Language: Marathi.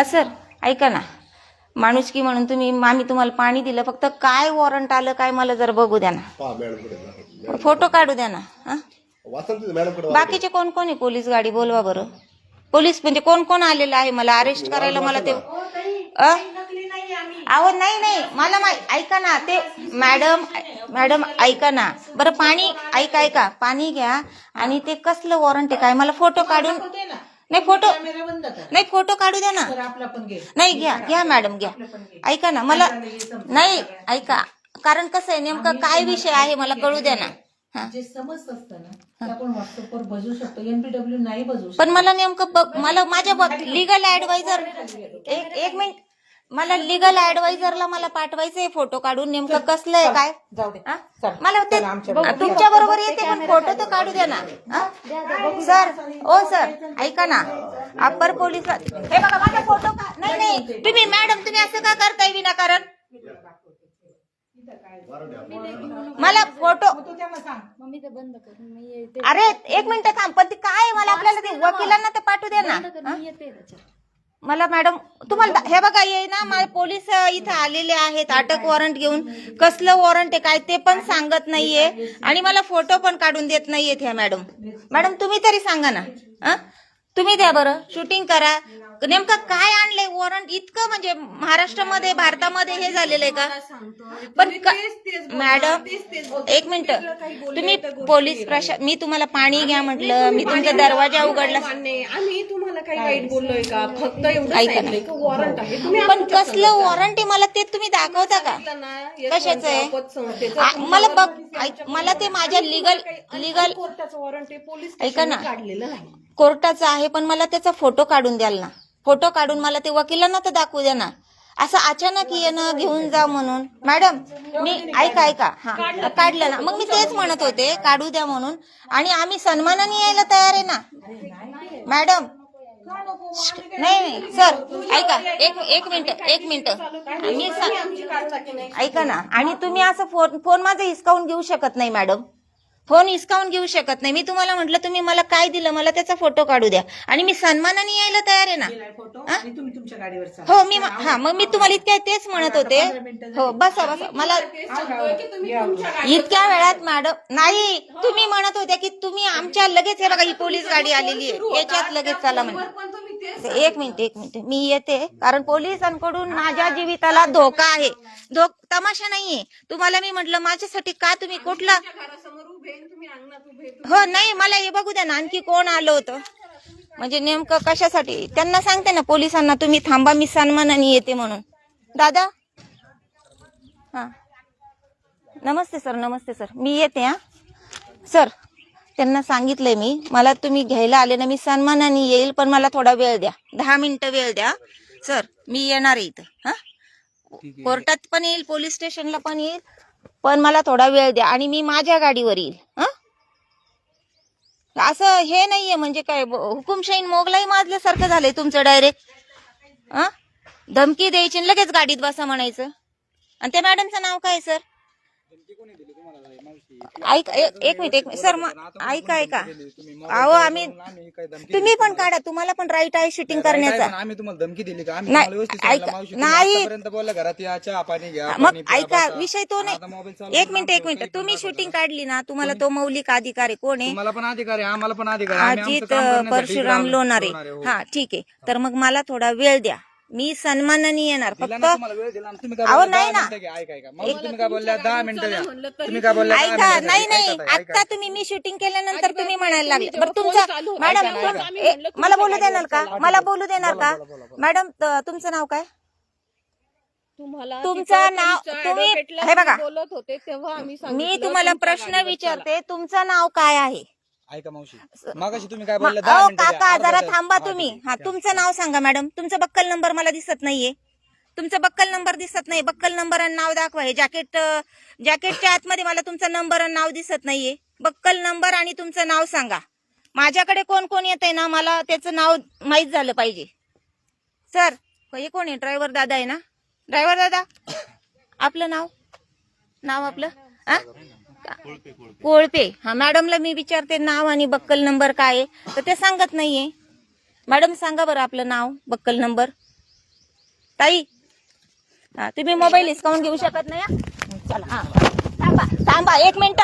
सर ऐका ना, माणुसकी म्हणून आम्ही तुम्हाला पाणी दिलं, फक्त काय वॉरंट आलं काय मला जर बघू द्या ना, फोटो काढू द्या ना. बाकीचे कोण कोण आहे? पोलीस गाडी बोलवा बरं. पोलीस म्हणजे कोण कोण आलेलं आहे मला अरेस्ट करायला? मला ते अहो नाही मला ऐका ना, ते मॅडम ऐका ना बरं. पाणी ऐका पाणी घ्या. आणि ते कसलं वॉरंट आहे काय मला फोटो काढून नाही फोटो काढू द्या ना. नाही घ्या मॅडम घ्या. ऐका ना मला नाही ऐका, कारण कसं आहे नेमकं काय विषय आहे मला कळू द्या ना. पण मला नेमकं मला माझ्या लिगल ऍडवायझर एक मिनिट, मला लिगल ऍडवायझरला मला पाठवायचंय फोटो काढून. नेमकं कसलं आहे काय? मला ते तुमच्या बरोबर येते पण फोटो तर काढू द्या ना. सर ओ सर ऐका ना, अप्पर पोलीस हे बघा माझा फोटो नाही तुम्ही मॅडम तुम्ही असं का करताय विनाकारण? मला फोटो अरे एक मिनिट थांब, पण ती काय मला आपल्याला ते वकिलांना तर पाठवू द्या ना. मला मॅडम तुम्हाला हे बघा ये ना, माझे पोलीस इथं आलेले आहेत अटक वॉरंट घेऊन. कसलं वॉरंट आहे काय ते पण सांगत नाहीये आणि मला फोटो पण काढून देत नाहीयेत ह्या मॅडम तुम्ही तरी सांगा ना. तुम्ही द्या बरं, शूटिंग करा. नेमकं काय आणलंय वॉरंट इतकं? म्हणजे महाराष्ट्रामध्ये भारतामध्ये हे झालेलं आहे का? पण मॅडम एक मिनिट, तुम्ही पोलीस मी तुम्हाला पाणी घ्या म्हटलं, मी तुमचा दरवाजा उघडला. आम्ही तुम्हाला काही वाईट बोललोय का? फक्त एवढं वॉरंट आहे. पण कसलं वॉरंट आहे मला ते तुम्ही दाखवता का? कशाचं आहे? मला ते माझ्या लिगल वॉरंट आहे, पोलीस ऐका ना, काढलेलं नाही. कोर्टाचा आहे पण मला त्याचा फोटो काढून द्याल ना. फोटो काढून मला ते वकिलांना तर दाखवू द्या ना. असं अचानक येणं घेऊन जा म्हणून. मॅडम मी ऐका हा काढलं ना, मग मी तेच म्हणत होते काढू द्या म्हणून. आणि आम्ही सन्मानाने यायला तयार आहे ना मॅडम. नाही सर ऐका एक मिनिट मी ऐका ना. आणि तुम्ही असं फोन माझा हिसकावून घेऊ शकत नाही मॅडम. फोन हिसकावून घेऊ शकत नाही. मी तुम्हाला म्हटलं तुम्ही मला काय दिलं मला त्याचा फोटो काढू द्या आणि मी सन्मानाने यायला तयार आहे ना. हो मी मग मी तुम्हाला इतक्या तेच म्हणत होते. हो बसा मला इतक्या वेळात मॅडम नाही, तुम्ही म्हणत होत्या की तुम्ही आमच्या लगेच हे बघा ही पोलीस गाडी आलेली आहे याच्यात लगेच चला म्हणजे. एक मिनिट मी येते, कारण पोलिसांकडून माझ्या जीविताला धोका आहे. तमाशा नाहीये. तुम्हाला मी म्हटलं माझ्यासाठी का तुम्ही कुठला हो नाही मला हे बघू द्या ना आणखी कोण आलं होतं म्हणजे नेमकं कशासाठी. त्यांना सांगते ना पोलिसांना तुम्ही थांबा मी सन्मानाने येते म्हणून. दादा हा नमस्ते सर मी येते. हा सर त्यांना सांगितलंय मी, मला तुम्ही घ्यायला आले ना मी सन्मानाने येईल पण मला थोडा वेळ द्या, 10 मिनिटं वेळ द्या सर. मी येणार आहे इथं. हा कोर्टात पण येईल पोलीस स्टेशनला पण येईल पण मला थोडा वेळ द्या आणि मी माझ्या गाडीवर येईल. असं हे नाहीये म्हणजे काय हुकुमशाहीन मोगलाई माजल्यासारखं झालंय तुमचं. डायरेक्ट धमकी द्यायची लगेच गाडीत बसा म्हणायचं. आणि त्या मॅडमचं नाव काय सर? ऐका एक मिनिट सर ऐका अहो आम्ही तुम्ही पण काढा, तुम्हाला पण राईट आहे शूटिंग करण्याचा. आम्ही तुम्हाला धमकी दिली का? नाही बोलला घरात या चहा पाणी घ्या. मग ऐका विषय तो नाही. एक मिनिट तुम्ही शूटिंग काढली ना, तुम्हाला तो मौलिक अधिकार आहे. कोण आहे? मला पण अधिकार आहे, आम्हाला पण अधिकार आहे. अजित परशुराम लोणारे. हा ठीक आहे, तर मग मला थोडा वेळ द्या, मी सन्मानाने येणार. फक्त अहो नाही ना तुम्ही काय बोलल्या 10 मिनिटं द्या. तुम्ही काय बोलल्या ऐका नाही आता तुम्ही मी शूटिंग केल्यानंतर तुम्ही म्हणायला लागले. बरं तुमचं मॅडम मला बोलू देणार का? मॅडम तुमचं नाव काय? तुमचं नाव तुम्ही हे बघा बोलत होते तेव्हा आम्ही मी तुम्हाला प्रश्न विचारते, तुमचं नाव काय आहे? ऐका मावशी, मगाशी तुम्ही काय बोलला 10 मिनिटं द्या. काका जरा थांबा तुम्ही. हा तुमचं नाव सांगा मॅडम. तुमचा बक्कल नंबर मला दिसत नाहीये. तुमचा बक्कल नंबर दिसत नाही. बक्कल नंबर आणि नाव दाखवा. हे जॅकेटच्या आतमध्ये मला तुमचा नंबर आणि नाव दिसत नाहीये. बक्कल नंबर आणि तुमचं नाव सांगा. माझ्याकडे कोण कोण येत आहे ना, मला त्याचं नाव माहित झालं पाहिजे. सर हे कोण आहे? ड्रायव्हर दादा आहे ना? ड्रायव्हर दादा आपलं नाव आपलं कोळपे. हा मॅडमला मी विचारते नाव आणि बक्कल नंबर काय आहे तर ते सांगत नाहीये. मॅडम सांगा बरं आपलं नाव, बक्कल नंबर. ताई, तुम्ही मोबाईल हिसकावून घेऊ शकत नाही. चला, थांबा 1 मिनिट.